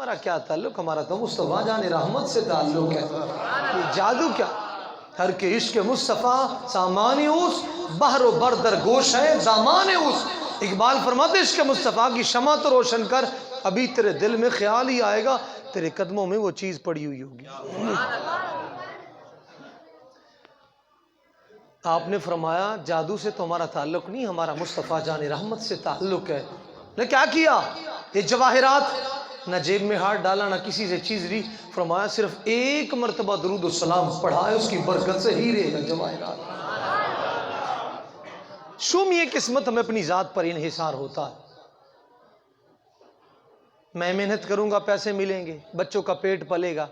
ہمارا کیا تعلق، ہمارا تو مصطفیٰ جان رحمت سے تعلق ہے. یہ جادو کیا؟ ہر کے عشق مصطفیٰ سامان اوس، بحر و بردر گوش ہے دامان اوس. اقبال فرماتے عشق مصطفیٰ کی شمع تو روشن کر، ابھی تیرے دل میں خیال ہی آئے گا تیرے قدموں میں وہ چیز پڑی ہوئی ہوگی. آپ نے فرمایا جادو سے تو ہمارا تعلق نہیں، ہمارا مصطفیٰ جان رحمت سے تعلق ہے. نے کیا کیا؟ یہ جواہرات، نہ جیب میں ہاتھ ڈالا نہ کسی سے چیز لی. فرمایا صرف ایک مرتبہ درود و سلام پڑھا ہے، اس کی برکت سے ہیرے کا جواہرات. شوم یہ قسمت ہمیں اپنی ذات پر انحصار ہوتا ہے. میں محنت کروں گا پیسے ملیں گے، بچوں کا پیٹ پلے گا،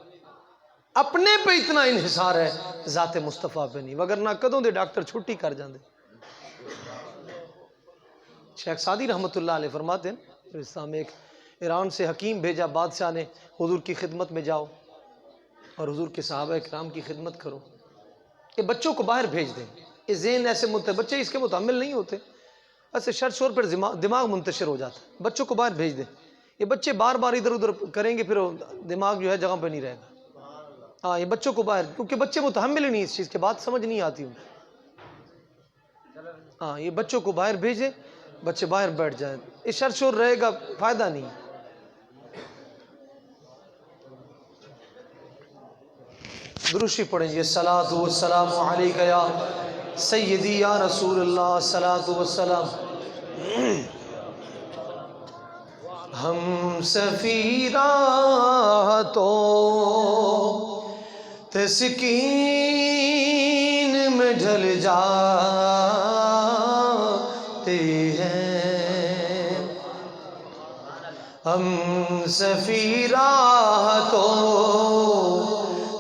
اپنے پہ اتنا انحصار ہے، ذات مصطفیٰ پہ نہیں. وگرنہ کدوں دے ڈاکٹر چھٹی کر جاندے. شیخ سعدی رحمت اللہ علیہ فرماتے ہیں اسلام میں ایک ایران سے حکیم بھیجا بادشاہ نے، حضور کی خدمت میں جاؤ اور حضور کے صحابہ کرام کی خدمت کرو. یہ بچوں کو باہر بھیج دیں، یہ ذہن ایسے بچے اس کے متحمل نہیں ہوتے، ایسے شر شور پر دماغ منتشر ہو جاتا ہے. بچوں کو باہر بھیج دیں، یہ بچے بار بار ادھر ادھر کریں گے، پھر دماغ جو ہے جگہ پہ نہیں رہے گا. ہاں یہ بچوں کو باہر، کیونکہ بچے متحمل ہی نہیں اس چیز کے، بات سمجھ نہیں آتی ہوں. ہاں یہ بچوں کو باہر بھیجیں، بچے باہر بیٹھ جائیں، یہ شر شور رہے گا، فائدہ نہیں. دروشی پڑھیں گے الصلاۃ والسلام علیک یا سیدی یا رسول اللہ. الصلاۃ والسلام. ہم سفیرہ تو تسکین میں ڈھل جاتے ہیں، ہم سفیرہ تو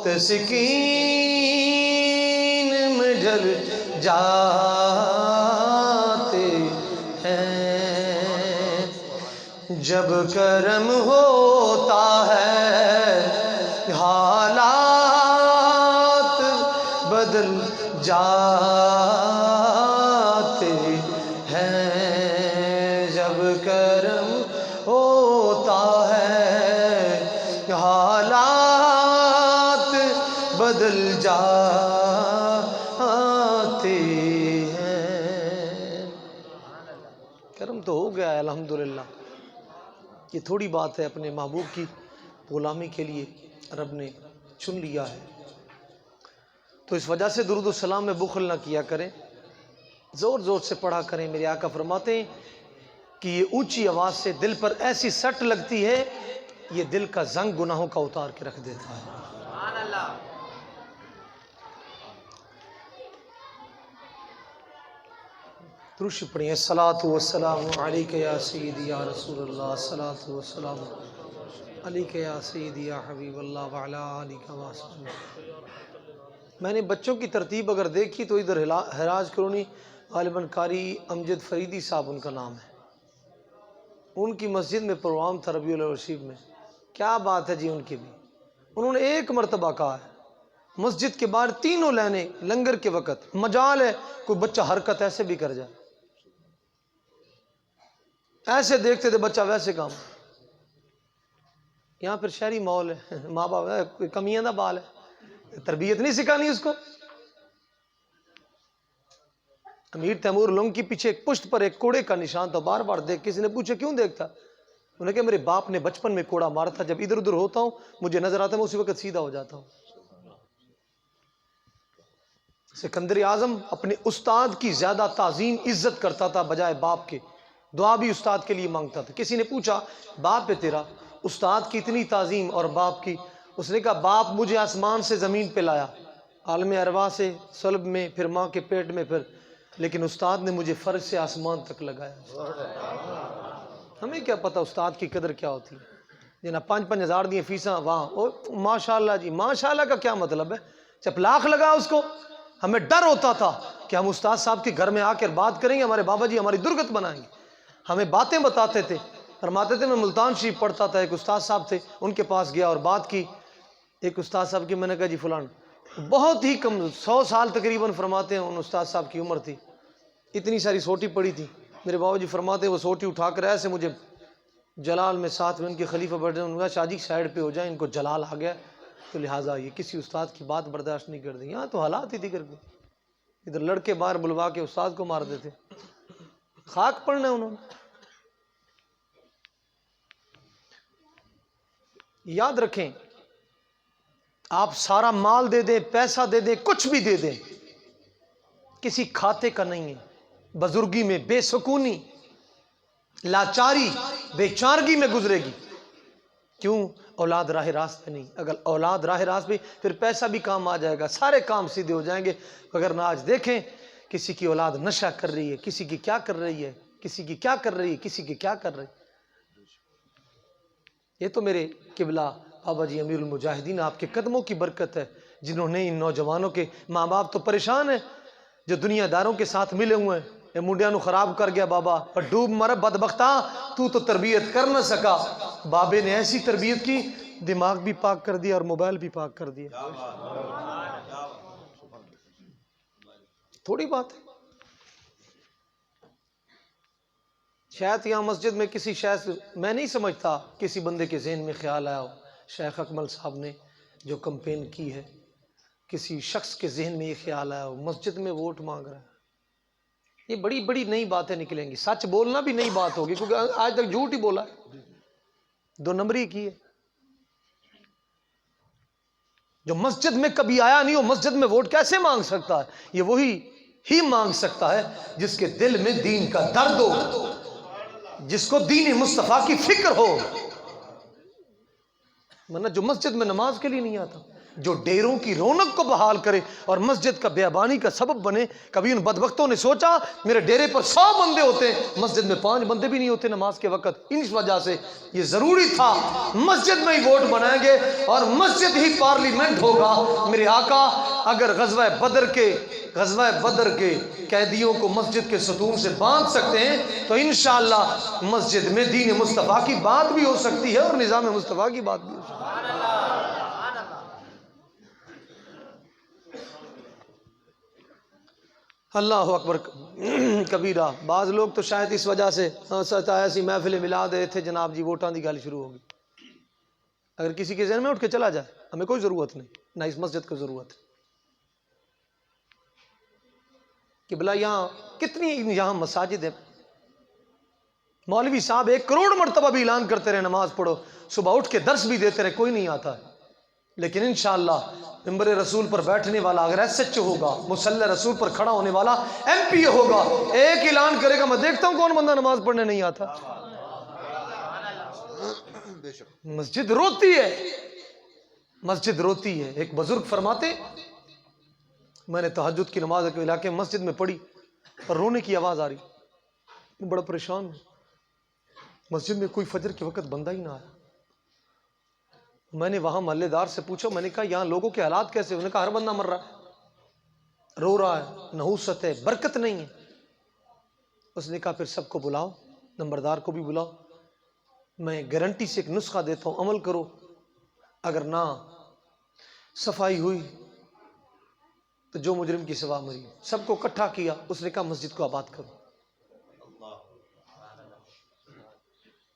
تسکین میں ڈھل جاتے ہیں. جب کرم ہوتا ہے حالات بدل جاتے ہیں. جب کرم ہوتا ہے حالات بدل جاتے ہیں. کرم تو ہو گیا ہے الحمدللہ. یہ تھوڑی بات ہے، اپنے محبوب کی غلامی کے لیے رب نے چن لیا ہے. تو اس وجہ سے درود و سلام میں بخل نہ کیا کریں، زور زور سے پڑھا کریں. میرے آقا فرماتے ہیں کہ یہ اونچی آواز سے دل پر ایسی سٹ لگتی ہے، یہ دل کا زنگ گناہوں کا اتار کے رکھ دیتا ہے. درود پڑھیں. الصلاۃ والسلام علیک یا سیدی یا رسول اللہ. الصلاۃ والسلام علیک یا سیدی یا حبیب اللہ وعلی آلک وصحبہ. میں نے بچوں کی ترتیب اگر دیکھی تو ادھر حراج کرونی غالباً قاری امجد فریدی صاحب ان کا نام ہے. ان کی مسجد میں پروگرام تھا ربیع الاول میں. کیا بات ہے جی ان کی بھی. انہوں نے ایک مرتبہ کہا ہے مسجد کے باہر تینوں لینے لنگر کے وقت مجال ہے، کوئی بچہ حرکت ایسے بھی کر جائے، ایسے دیکھتے تھے بچہ ویسے کام. یہاں پھر شہری ماحول ہے، ماں باپ ہے، کوئی کمیاں دا بال ہے، تربیت نہیں سکھانی اس کو. امیر تیمور لنگ کی پیچھے ایک پشت پر ایک کوڑے کا نشان تھا، بار بار دیکھ. کسی نے پوچھا کیوں دیکھتا؟ انہوں نے کہا میرے باپ نے بچپن میں کوڑا مارا تھا، جب ادھر ادھر ہوتا ہوں مجھے نظر آتا ہے میں اسی وقت سیدھا ہو جاتا ہوں. سکندر اعظم اپنے استاد کی زیادہ تعظیم عزت کرتا تھا بجائے باپ کے. دعا بھی استاد کے لیے مانگتا تھا. کسی نے پوچھا باپ ہے تیرا، استاد کی اتنی تعظیم اور باپ کی. اس نے کہا باپ مجھے آسمان سے زمین پہ لایا، عالم ارواح سے صلب میں، پھر ماں کے پیٹ میں، پھر لیکن استاد نے مجھے فرش سے آسمان تک لگایا. ہمیں کیا پتہ استاد کی قدر کیا ہوتی ہے. جنہیں 5,000 دیے فیساں وہاں ماشاءاللہ جی. ماشاءاللہ کا کیا مطلب ہے؟ جب لاکھ لگا اس کو. ہمیں ڈر ہوتا تھا کہ ہم استاد صاحب کے گھر میں آ کر بات کریں گے، ہمارے بابا جی ہماری درگت بنائیں گے. ہمیں باتیں بتاتے تھے، فرماتے تھے. میں ملتان شریف پڑھتا تھا، ایک استاد صاحب تھے، ان کے پاس گیا اور بات کی. ایک استاد صاحب کی میں نے کہا جی فلان، بہت ہی کم 100 سال تقریباً فرماتے ہیں ان استاد صاحب کی عمر تھی. اتنی ساری سوٹی پڑی تھی. میرے بابا جی فرماتے ہیں وہ سوٹی اٹھا کر ایسے مجھے جلال میں ساتھ میں ان کے خلیفہ بیٹھے، انہوں نے کہا شاہ جی سائڈ پہ ہو جائیں، ان کو جلال آ گیا، تو لہٰذا یہ کسی استاد کی بات برداشت نہیں کرتے. یہاں تو حالات ہی دیگر کے، ادھر لڑکے باہر بلوا کے استاد کو مار دیتے، خاک پڑنا انہوں نے. یاد رکھیں، آپ سارا مال دے دیں، پیسہ دے دیں، کچھ بھی دے دیں، کسی کھاتے کا نہیں ہے. بزرگی میں بے سکونی، لاچاری، بے چارگی میں گزرے گی. کیوں؟ اولاد راہ راست پہ نہیں. اگر اولاد راہ راست پہ، پھر پیسہ بھی کام آ جائے گا، سارے کام سیدھے ہو جائیں گے. اگر نہ آج دیکھیں کسی کی اولاد نشہ کر رہی ہے، کسی کی کیا کر رہی ہے، کسی کی کیا کر رہی ہے، کسی کی کیا کر رہی ہے. یہ تو میرے قبلہ بابا جی امیر المجاہدین آپ کے قدموں کی برکت ہے، جنہوں نے ان نوجوانوں کے ماں باپ تو پریشان ہیں، جو دنیا داروں کے ساتھ ملے ہوئے ہیں. اے منڈیا نو خراب کر گیا بابا، پر ڈوب مر بدبختہ، تو تربیت کر نہ سکا. بابے نے ایسی تربیت کی، دماغ بھی پاک کر دیا اور موبائل بھی پاک کر دیا. تھوڑی بات ہے. شاید یہاں مسجد میں کسی شاید، میں نہیں سمجھتا کسی بندے کے ذہن میں خیال آیا ہو، شیخ اکمل صاحب نے جو کمپین کی ہے، کسی شخص کے ذہن میں یہ خیال آیا ہو مسجد میں ووٹ مانگ رہا ہے. یہ بڑی بڑی نئی باتیں نکلیں گی. سچ بولنا بھی نئی بات ہوگی، کیونکہ آج تک جھوٹ ہی بولا ہے، دو نمبری کی ہے. جو مسجد میں کبھی آیا نہیں ہو، مسجد میں ووٹ کیسے مانگ سکتا ہے؟ یہ وہی ہی مانگ سکتا ہے جس کے دل میں دین کا درد ہو، جس کو دین مصطفیٰ کی فکر ہو. ورنہ جو مسجد میں نماز کے لیے نہیں آتا، جو ڈیروں کی رونق کو بحال کرے اور مسجد کا بیابانی کا سبب بنے. کبھی ان بدبختوں نے سوچا میرے ڈیرے پر 100 بندے ہوتے ہیں، مسجد میں 5 بندے بھی نہیں ہوتے نماز کے وقت. اس وجہ سے یہ ضروری تھا مسجد میں ہی ووٹ بنائیں گے اور مسجد ہی پارلیمنٹ ہوگا. میرے آقا اگر غزوہ بدر کے قیدیوں کو مسجد کے ستون سے باندھ سکتے ہیں تو انشاءاللہ مسجد میں دین مصطفیٰ کی بات بھی ہو سکتی ہے اور نظام مصطفیٰ کی بات بھی ہو سکتی ہے. اللہ اکبر کبیرہ. بعض لوگ تو شاید اس وجہ سے ایسی محفل ملا دے تھے جناب جی ووٹاں دی گل شروع ہوگی. اگر کسی کے ذہن میں اٹھ کے چلا جائے، ہمیں کوئی ضرورت نہیں، نہ اس مسجد کو ضرورت ہے. کہ بلا یہاں کتنی یہاں مساجد ہیں، مولوی صاحب 1 کروڑ مرتبہ بھی اعلان کرتے رہے نماز پڑھو، صبح اٹھ کے درس بھی دیتے رہے، کوئی نہیں آتا ہے. لیکن انشاءاللہ ممبر رسول پر بیٹھنے والا اگر ایس ایچ او ہوگا، مصلی رسول پر کھڑا ہونے والا ایم پی اے ہوگا، ایک اعلان کرے گا میں دیکھتا ہوں کون بندہ نماز پڑھنے نہیں آتا. مسجد روتی ہے، مسجد روتی ہے. ایک بزرگ فرماتے، میں نے تہجد کی نماز کے علاقے مسجد میں پڑھی اور رونے کی آواز آ رہی، میں بڑا پریشان ہوں. مسجد میں کوئی فجر کے وقت بندہ ہی نہ آیا. میں نے وہاں محلے دار سے پوچھا، میں نے کہا یہاں لوگوں کے حالات کیسے؟ انہوں نے کہا ہر بندہ مر رہا ہے، رو رہا ہے، نحوست ہے، برکت نہیں ہے. اس نے کہا پھر سب کو بلاؤ، نمبردار کو بھی بلاؤ، میں گارنٹی سے ایک نسخہ دیتا ہوں، عمل کرو. اگر نہ صفائی ہوئی تو جو مجرم کی سزا مری. سب کو اکٹھا کیا، اس نے کہا مسجد کو آباد کرو.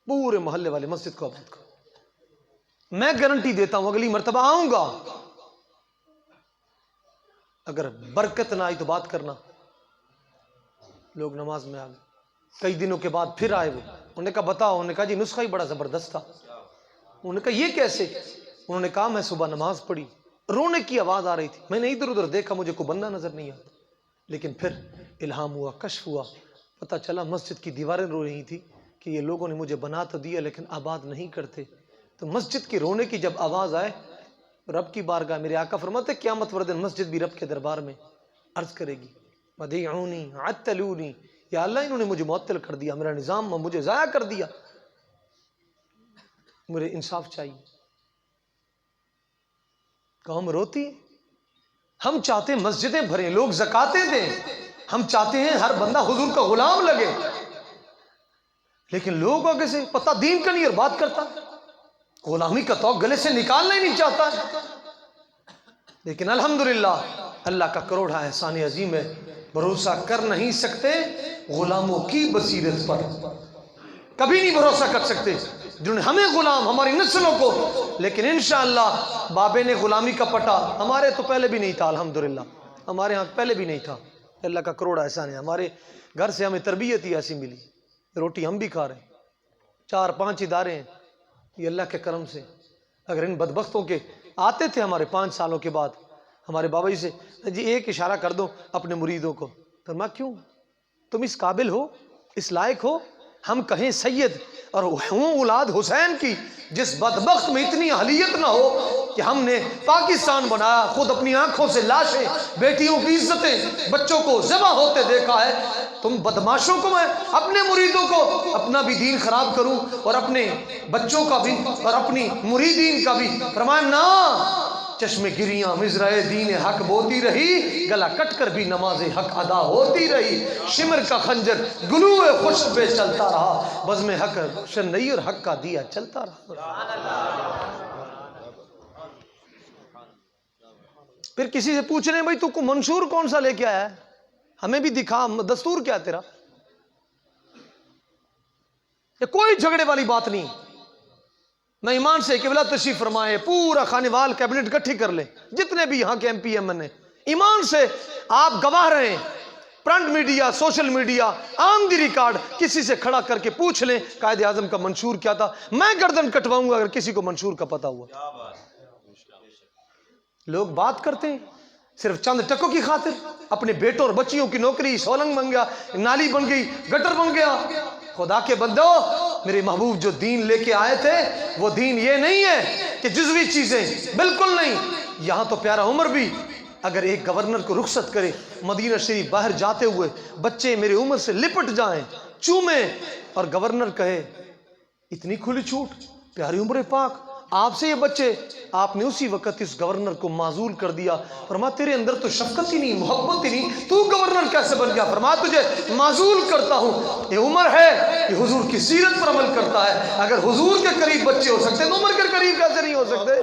پورے محلے والے مسجد کو آباد کرو. میں گارنٹی دیتا ہوں اگلی مرتبہ آؤں گا. اگر برکت نہ آئی تو بات کرنا. لوگ نماز میں آ گئے. کئی دنوں کے بعد پھر آئے وہ، انہوں نے کہا بتاؤ. انہوں نے کہا جی نسخہ ہی بڑا زبردست تھا. انہوں نے کہا یہ کیسے؟ انہوں نے کہا میں صبح نماز پڑھی، رونے کی آواز آ رہی تھی، میں نے ادھر ادھر دیکھا، مجھے کوئی بندہ نظر نہیں آتا. لیکن پھر الہام ہوا، کشف ہوا، پتہ چلا مسجد کی دیواریں رو رہی تھی کہ یہ لوگوں نے مجھے بنا تو دیا لیکن آباد نہیں کرتے. تو مسجد کی رونے کی جب آواز آئے رب کی بارگاہ، میرے آقا فرماتے قیامت والے دن مسجد بھی رب کے دربار میں عرض کرے گی ودیعونی عطلونی، یا اللہ انہوں نے مجھے معطل کر دیا، میرا نظام مجھے ضائع کر دیا، مجھے انصاف چاہیے. قوم روتی ہے. ہم چاہتے ہیں مسجدیں بھریں، لوگ زکاتیں دیں، ہم چاہتے ہیں ہر بندہ حضور کا غلام لگے، لیکن لوگ آگے سے پتہ دین کا نہیں اور بات کرتا، غلامی کا توق گلے سے نکالنا ہی نہیں چاہتا. لیکن الحمدللہ اللہ کا کروڑا احسان عظیم ہے، بھروسہ کر نہیں سکتے غلاموں کی بصیرت پر، کبھی نہیں بھروسہ کر سکتے. جنہوں نے ہمیں غلام، ہماری نسلوں کو، لیکن انشاءاللہ بابے نے غلامی کا پٹا ہمارے تو پہلے بھی نہیں تھا، الحمدللہ ہمارے ہاں پہلے بھی نہیں تھا، اللہ کا کروڑا احسان ہے، ہمارے گھر سے ہمیں تربیت ہی ایسی ملی، روٹی ہم بھی کھا رہے ہیں، 4-5 ادارے ہیں، یہ اللہ کے کرم سے۔ اگر ان بدبختوں کے آتے تھے ہمارے 5 سالوں کے بعد ہمارے بابا جی سے، جی ایک اشارہ کر دو اپنے مریدوں کو، فرمایا کیوں، تم اس قابل ہو، اس لائق ہو، ہم کہیں سید اور ہوں اولاد حسین کی، جس بدبخت میں اتنی اہلیت نہ ہو کہ ہم نے پاکستان بنایا، خود اپنی آنکھوں سے لاشیں، بیٹیوں کی عزتیں، بچوں کو ذبح ہوتے دیکھا ہے، تم بدماشوں کو میں اپنے مریدوں کو اپنا بھی دین خراب کروں اور اپنے بچوں کا بھی اور اپنی مریدین کا بھی؟ فرمایا نا، چشم گریاں مزرعے دین حق بوتی رہی، گلا کٹ کر بھی نماز حق ادا ہوتی رہی، شمر کا خنجر گلو خوش پہ چلتا رہا، بزم حق روشن نہیں اور حق کا دیا چلتا رہا۔ پھر کسی سے پوچھنے بھائی تو منشور کون سا لے کے آیا ہے، ہمیں بھی دکھا، دستور کیا تیرا؟ یہ کوئی جھگڑے والی بات نہیں، میں ایمان سے قبلہ تشریف فرمائے پورا خانے وال کیبنٹ گٹھی کر لے، جتنے بھی یہاں کے ایم پی ایم این، ایمان سے آپ گواہ رہے ہیں، پرنٹ میڈیا، سوشل میڈیا، آن دی ریکارڈ، کسی سے کھڑا کر کے پوچھ لیں قائد اعظم کا منشور کیا تھا، میں گردن کٹواؤں گا اگر کسی کو منشور کا پتہ ہوا۔ لوگ بات کرتے ہیں صرف چند ٹکوں کی خاطر، اپنے بیٹوں اور بچیوں کی نوکری سولنگ بن گیا، نالی بن گئی، گٹر بن گیا۔ خدا کے بندو، میرے محبوب جو دین لے کے آئے تھے وہ دین یہ نہیں ہے کہ جزوی چیزیں، بالکل نہیں۔ یہاں تو پیارا عمر بھی اگر ایک گورنر کو رخصت کرے، مدینہ شریف باہر جاتے ہوئے بچے میرے عمر سے لپٹ جائیں، چومیں، اور گورنر کہے اتنی کھلی چھوٹ، پیاری عمر پاک آپ سے یہ بچے، آپ نے اسی وقت اس گورنر کو معزول کر دیا، فرمایا تیرے اندر تو شفقت ہی نہیں، محبت ہی نہیں، تو گورنر کیسے بن گیا؟ فرمایا تجھے معزول کرتا ہوں، یہ عمر ہے، یہ حضور کی سیرت پر عمل کرتا ہے، اگر حضور کے قریب بچے ہو سکتے تو عمر کے قریب کیسے نہیں ہو سکتے؟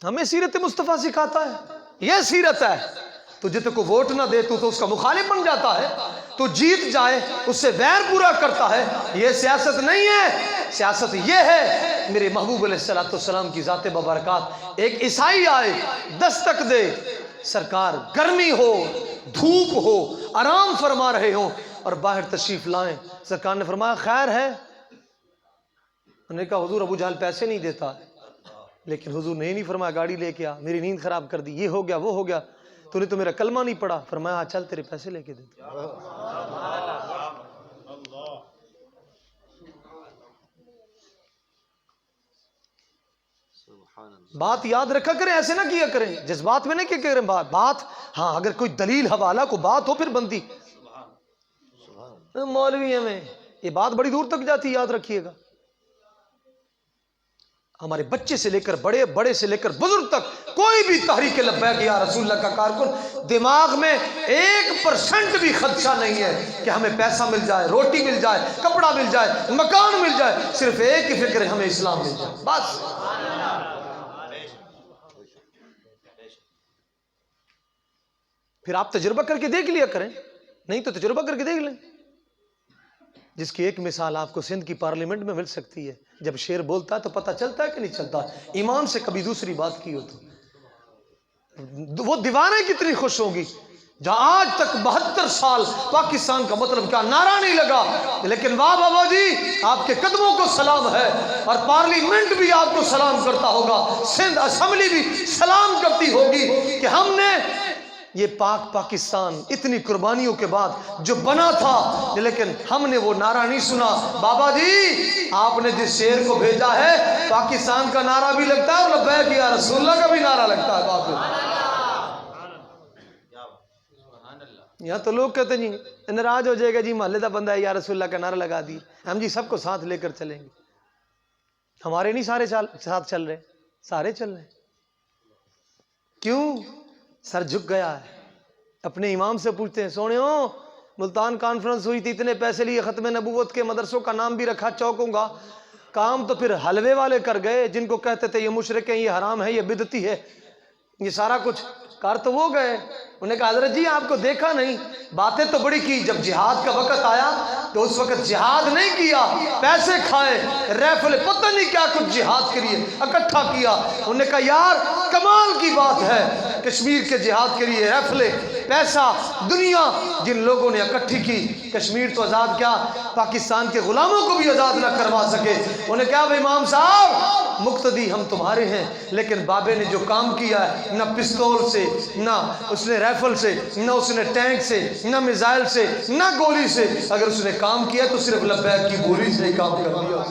ہمیں سیرت مصطفیٰ سکھاتا ہے، یہ سیرت ہے۔ تجھے تو کوئی ووٹ نہ دے تو اس کا مخالف بن جاتا ہے، تو جیت جائے اس سے ویر پورا کرتا ہے، یہ سیاست نہیں ہے۔ سیاست یہ ہے میرے محبوب علیہ السلام کی ذات ببرکات، ایک عیسائی آئے دستک دے، سرکار گرمی ہو، دھوپ ہو، آرام فرما رہے ہوں اور باہر تشریف لائیں، سرکار نے فرمایا خیر ہے؟ انہوں نے کہا حضور ابو جہل پیسے نہیں دیتا، لیکن حضور نے نہیں فرمایا گاڑی لے کے آ، میری نیند خراب کر دی، یہ ہو گیا وہ ہو گیا، تو نے تو میرا کلمہ نہیں پڑھا، فرمایا چل تیرے پیسے لے کے دیتا۔ بات یاد رکھا کریں، ایسے نہ کیا کریں، جذبات میں نہیں کیا کریں بات، ہاں اگر کوئی دلیل حوالہ کو بات ہو پھر بنتی۔ مولوی میں یہ بات بڑی دور تک جاتی، یاد رکھیے گا۔ ہمارے بچے سے لے کر بڑے، بڑے سے لے کر بزرگ تک، کوئی بھی تحریک لبیک یا رسول اللہ کا کارکن دماغ میں 1% بھی خدشہ نہیں ہے کہ ہمیں پیسہ مل جائے، روٹی مل جائے، کپڑا مل جائے، مکان مل جائے، صرف ایک ہی فکر ہے ہمیں اسلام مل جائے، بس۔ پھر آپ تجربہ کر کے دیکھ لیا کریں، نہیں تو تجربہ کر کے دیکھ لیں۔ جس کی ایک مثال آپ کو سندھ کی پارلیمنٹ میں مل سکتی ہے، جب شیر بولتا ہے تو پتہ چلتا ہے کہ نہیں چلتا، ایمان سے کبھی دوسری بات کی ہو تو وہ دیوانیں کتنی خوش ہوں گی، جہاں آج تک 72 سال پاکستان کا مطلب کیا نعرہ نہیں لگا، لیکن واہ بابا جی آپ کے قدموں کو سلام ہے، اور پارلیمنٹ بھی آپ کو سلام کرتا ہوگا، سندھ اسمبلی بھی سلام کرتی ہوگی کہ ہم نے یہ پاکستان اتنی قربانیوں کے بعد جو بنا تھا، لیکن ہم نے وہ نعرہ نہیں سنا۔ بابا جی آپ نے جس شیر کو بھیجا ہے پاکستان کا نعرہ بھی لگتا ہے اور لبیک یا رسول اللہ کا بھی نعرہ لگتا ہے۔ باپ یہاں تو لوگ کہتے ہیں جی ناراض ہو جائے گا جی محلے دا بندہ ہے یا رسول اللہ کا نعرہ لگا دی، ہم جی سب کو ساتھ لے کر چلیں گے۔ ہمارے نہیں سارے ساتھ چل رہے، سارے چل رہے، کیوں؟ سر جھک گیا ہے۔ اپنے امام سے پوچھتے ہیں سونیوں ملتان کانفرنس ہوئی تھی، اتنے پیسے لیے، ختم نبوت کے مدرسوں کا نام بھی رکھا چوکوں گا، کام تو پھر حلوے والے کر گئے جن کو کہتے تھے یہ مشرک ہیں، یہ حرام ہے، یہ بدعتی ہے، یہ سارا کچھ کار تو وہ گئے. انہوں نے کہا حضرت جی آپ کو دیکھا نہیں, باتیں تو بڑی کی, جب جہاد کا وقت آیا تو اس وقت جہاد نہیں کیا, پیسے کھائے, ریفل پتہ نہیں کیا کچھ جہاد کے لیے اکٹھا کیا. انہوں نے کہا یار کمال کی بات ہے, کشمیر کے جہاد کے لیے ریفلیں, پیسہ, دنیا جن لوگوں نے اکٹھی کی, کشمیر تو آزاد کیا پاکستان کے غلاموں کو بھی آزاد نہ کروا سکے. انہوں نے کہا امام صاحب مقتدی ہم تمہارے ہیں, لیکن بابے نے جو کام کیا ہے, نہ پستول سے, نہ اس نے ریفل سے, نہ اس نے ٹینک سے, نہ میزائل سے, نہ گولی سے, اگر اس نے کام کیا تو صرف لبیک کی بولی سے ہی کام کر دیا.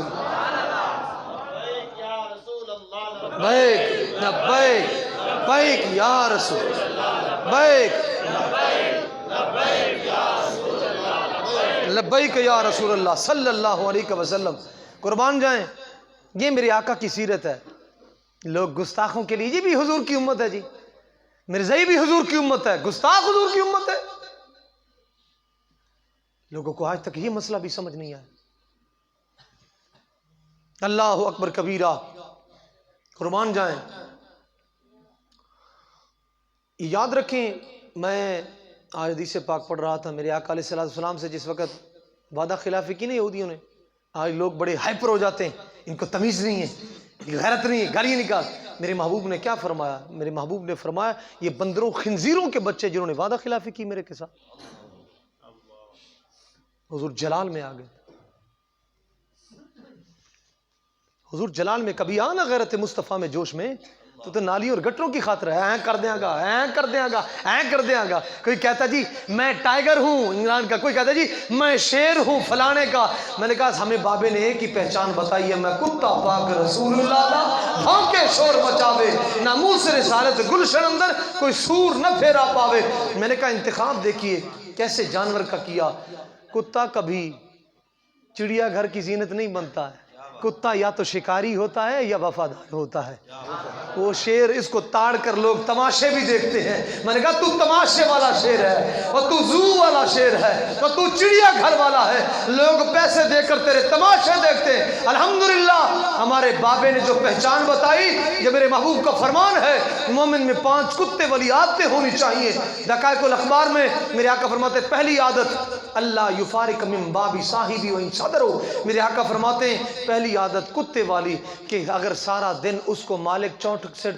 لبیک لبیک لبیک یا رسول, لبیک لبیک یا رسول اللہ صلی اللہ علیہ وسلم. قربان جائیں, یہ میرے آقا کی سیرت ہے. لوگ گستاخوں کے لیے, یہ بھی حضور کی امت ہے جی, مرزائی بھی حضور کی امت ہے, گستاخ حضور کی امت ہے. لوگوں کو آج تک یہ مسئلہ بھی سمجھ نہیں آیا. اللہ اکبر کبیرہ. قربان جائیں, یاد رکھیں, میں آج حدیث پاک پڑھ رہا تھا, میرے آقا علیہ السلام سے جس وقت وعدہ خلافی کی نا یہودیوں نے, آج لوگ بڑے ہائپر ہو جاتے ہیں, ان کو تمیز نہیں ہے, غیرت نہیں ہے, گالیاں نکال. میرے محبوب نے کیا فرمایا؟ میرے محبوب نے فرمایا یہ بندروں خنزیروں کے بچے جنہوں نے وعدہ خلافی کی میرے کے ساتھ, حضور جلال میں آ گئے. حضور جلال میں کبھی آنا غیرت مصطفیٰ میں جوش میں تو نالی اور گٹروں کی خاطر ہے, کر دیا گا, کر دیا گا, کر دیا گا. کوئی کہتا جی میں ٹائیگر ہوں انگلینڈ کا, کوئی کہتا جی میں شیر ہوں فلانے کا. میں نے کہا ہمیں بابے نے ایک ہی پہچان بتائی ہے, میں کتا پاک رسول اللہ بھونکے شور مچاوے, نہ منہ سے رسالت گلشن اندر کوئی سور نہ پھیرا پاوے. میں نے کہا انتخاب دیکھیے کیسے جانور کا کیا. کتا کبھی چڑیا گھر کی زینت نہیں بنتا ہے, کتا یا تو شکاری ہوتا ہے یا وفادار ہوتا ہے. وہ شیر اس کو تاڑ کر لوگ تماشے بھی دیکھتے ہیں. میں نے کہا تو تماشے والا شیر ہے, اور تو زو والا شیر ہے, اور تو چڑیا گھر والا ہے. لوگ پیسے دے کر تیرے تماشے دیکھتے ہیں. الحمدللہ ہمارے بابے نے جو پہچان بتائی, یہ میرے محبوب کا فرمان ہے, مومن میں 5 کتے والی عادتیں ہونی چاہیے. دقائق الاخبار میں میرے آقا فرماتے ہیں پہلی عادت اللہ یفارق من بابی صاحبی و ان صدرو. میرے آقا فرماتے ہیں پہلی عادت کتے والی کہ اگر سارا دن اس کو مالک چونٹ سے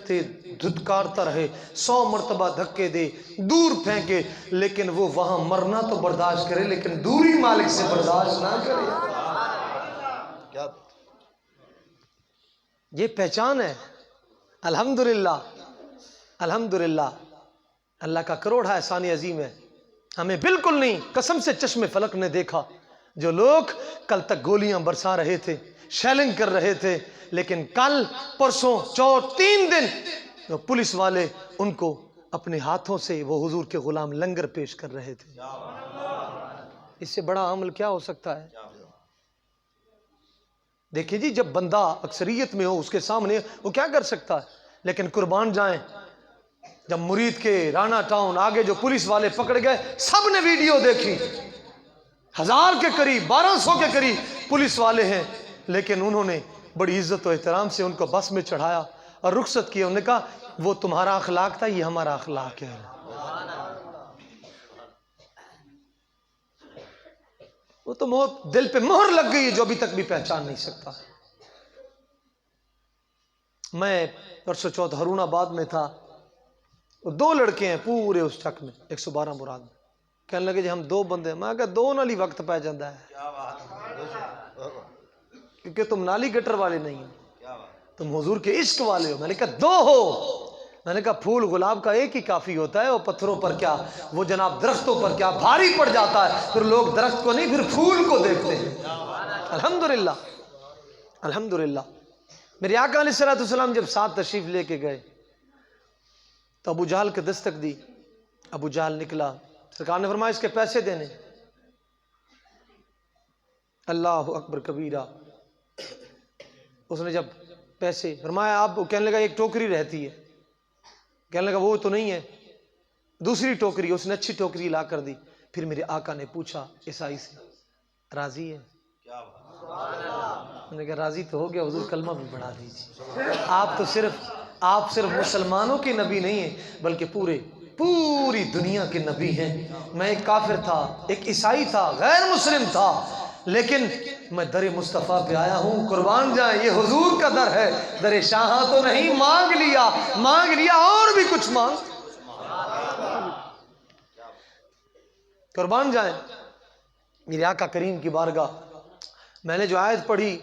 دھتکارتا رہے, 100 مرتبہ دھکے دے, دور پھینکے, لیکن وہ وہاں مرنا تو برداشت کرے لیکن دوری مالک سے برداشت نہ کرے. یہ پہچان ہے. الحمدللہ الحمدللہ اللہ کا کروڑ احسان عظیم ہے. ہمیں بالکل نہیں, قسم سے چشم فلک نے دیکھا جو لوگ کل تک گولیاں برسا رہے تھے, شیلنگ کر رہے تھے, لیکن کل پرسوں 3 دن پولیس والے ان کو اپنے ہاتھوں سے وہ حضور کے غلام لنگر پیش کر رہے تھے. اس سے بڑا عمل کیا ہو سکتا ہے؟ دیکھیں جی جب بندہ اکثریت میں ہو اس کے سامنے وہ کیا کر سکتا ہے. لیکن قربان جائیں جب مرید کے رانا ٹاؤن آگے جو پولیس والے پکڑ گئے, سب نے ویڈیو دیکھی, 1000 کے قریب 1200 کے قریب پولیس والے ہیں, لیکن انہوں نے بڑی عزت و احترام سے ان کو بس میں چڑھایا اور رخصت کیا. انہوں نے کہا وہ تمہارا اخلاق تھا, یہ ہمارا اخلاق ہے. وہ تو دل پہ مہر لگ گئی جو ابھی تک بھی پہچان نہیں سکتا. میں پرسوں چوتھ ہارون آباد میں تھا, 2 لڑکے ہیں پورے اس چک میں 112 مراد میں, کہنے لگے جی ہم 2 بندے ہیں. میں کہا 2 نالی وقت پہ جاندہ ہے کیونکہ تم نالی گٹر والے نہیں ہو, تم حضور کے عشق والے ہو. میں نے کہا 2 ہو. میں نے کہا پھول گلاب کا ایک ہی کافی ہوتا ہے, وہ پتھروں پر کیا, وہ جناب درختوں پر کیا بھاری پڑ جاتا ہے, پھر لوگ درخت کو نہیں پھر پھول کو دیکھتے ہیں. الحمدللہ الحمدللہ. میرے آقا علیہ السلام جب ساتھ تشریف لے کے گئے تو ابو جہل کے دستک دی. ابو جہل نکلا, سرکار نے فرمایا اس کے پیسے دینے. اللہ اکبر کبیرہ. اس نے جب پیسے فرمایا, آپ کہنے لگا ایک ٹوکری رہتی ہے, کہنے لگا وہ تو نہیں ہے, دوسری ٹوکری. اس نے اچھی ٹوکری لا کر دی. پھر میرے آقا نے پوچھا عیسائی سے راضی ہے؟ میں نے کہا راضی تو ہو گیا حضور, کلمہ بھی پڑھا دیجیے. آپ تو صرف آپ صرف مسلمانوں کے نبی نہیں ہیں بلکہ پوری دنیا کے نبی ہیں۔ میں ایک کافر تھا، ایک عیسائی تھا، غیر مسلم تھا، لیکن میں در مصطفیٰ پہ آیا ہوں۔ قربان جائیں، یہ حضور کا در ہے، در شاہاں تو نہیں۔ مانگ لیا اور بھی کچھ مانگ۔ قربان جائیں میرے آقا کریم کی بارگاہ، میں نے جو آیت پڑھی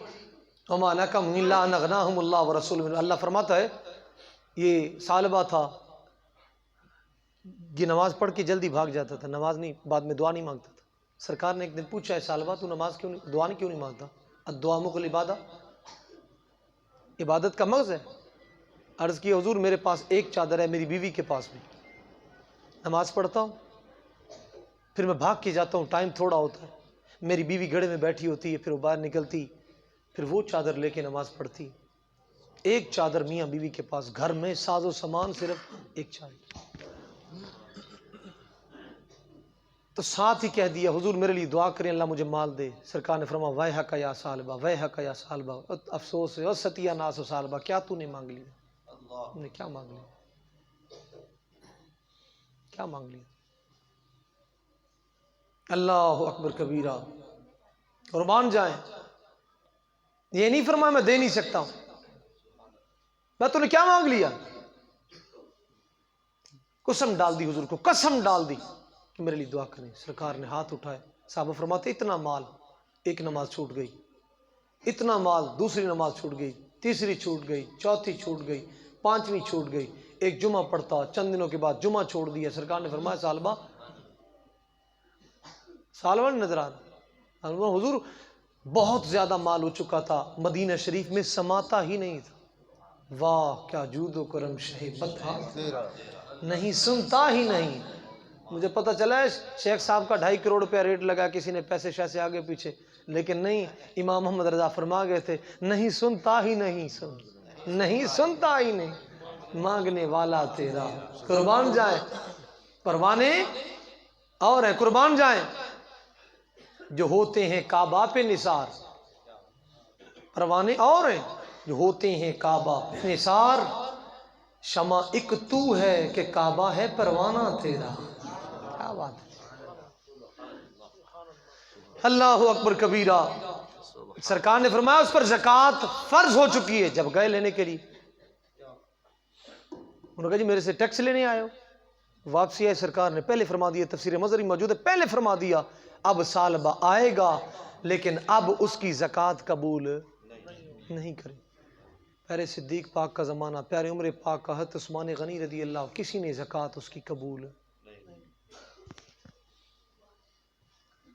وَمَا لَكَمْ إِلَّا أَنْ أَغْنَاهُمُ اللَّهُ وَرَسُولُهُ، اللہ فرماتا ہے یہ سالبہ تھا، یہ نماز پڑھ کے جلدی بھاگ جاتا تھا، نماز نہیں، بعد میں دعا نہیں مانگتا تھا۔ سرکار نے ایک دن پوچھا ہے سالبہ تو نماز کیوں نہیں، دعا کیوں نہیں مانگتا؟ الدعاء مخ العبادہ، عبادت کا مغز ہے۔ عرض کی حضور میرے پاس ایک چادر ہے، میری بیوی کے پاس بھی، نماز پڑھتا ہوں پھر میں بھاگ کے جاتا ہوں، ٹائم تھوڑا ہوتا ہے، میری بیوی گھڑے میں بیٹھی ہوتی ہے، پھر وہ باہر نکلتی، پھر وہ چادر لے کے نماز پڑھتی۔ ایک چادر میاں بیوی کے پاس، گھر میں ساز و سامان صرف ایک چادر۔ تو ساتھ ہی کہہ دیا حضور میرے لیے دعا کریں اللہ مجھے مال دے۔ سرکار نے فرمایا ویحک یا سالبہ، ویحک یا سالبہ، افسوس ہے اور ستیہ ناس و سالبہ، کیا تو نے مانگ لیا؟ نے کیا مانگ لیا؟ کیا مانگ لیا؟ اللہ اکبر کبیرہ۔ قربان جائیں، یہ نہیں فرمایا میں دے نہیں سکتا ہوں، میں تو نے کیا مانگ لیا؟ قسم ڈال دی حضور کو، قسم ڈال دی کہ میرے لیے دعا کریں۔ سرکار نے ہاتھ اٹھائے، صحابہ فرماتے اتنا مال، ایک نماز چھوٹ گئی، اتنا مال دوسری نماز چھوٹ گئی، تیسری چھوٹ گئی، چوتھی چھوٹ گئی، پانچویں چھوٹ گئی، ایک جمعہ پڑھتا، چند دنوں کے بعد جمعہ چھوڑ دیا۔ سرکار نے فرمایا سالبہ نہیں نظر آ رہا؟ حضور بہت زیادہ مال ہو چکا تھا، مدینہ شریف میں سماتا ہی نہیں تھا۔ واہ کیا جود و کرم شہیبت ہے، نہیں سنتا ہی نہیں۔ مجھے پتہ چلا ہے شیخ صاحب کا 2.5 کروڑ روپیہ ریٹ لگا، کسی نے پیسے شیسے آگے پیچھے، لیکن نہیں، امام محمد رضا فرما گئے تھے نہیں سنتا ہی نہیں، نہیں سنتا ہی نہیں، مانگنے والا تیرا۔ قربان جائیں، پروانے اور ہیں، قربان جائیں جو ہوتے ہیں کعبہ پہ نثار، پروانے اور ہیں جو ہوتے ہیں کعبہ پہ نثار، شمع ایک تو ہے کہ کعبہ ہے پروانہ تیرا۔ کیا بات ہے، اللہ اکبر کبیرہ۔ سرکار نے فرمایا اس پر زکوٰۃ فرض ہو چکی ہے۔ جب گئے لینے کے لیے، انہوں نے کہا جی میرے سے ٹیکس لینے آئے ہو؟ واپسی آئے، سرکار نے پہلے فرما دیا، تفسیر مظہری موجود ہے، پہلے فرما دیا اب سالبہ آئے گا لیکن اب اس کی زکوٰۃ قبول نہیں کرے۔ پیارے صدیق پاک کا زمانہ، پیارے عمر پاک کا، حضرت عثمان غنی رضی اللہ، کسی نے زکوٰۃ اس کی قبول۔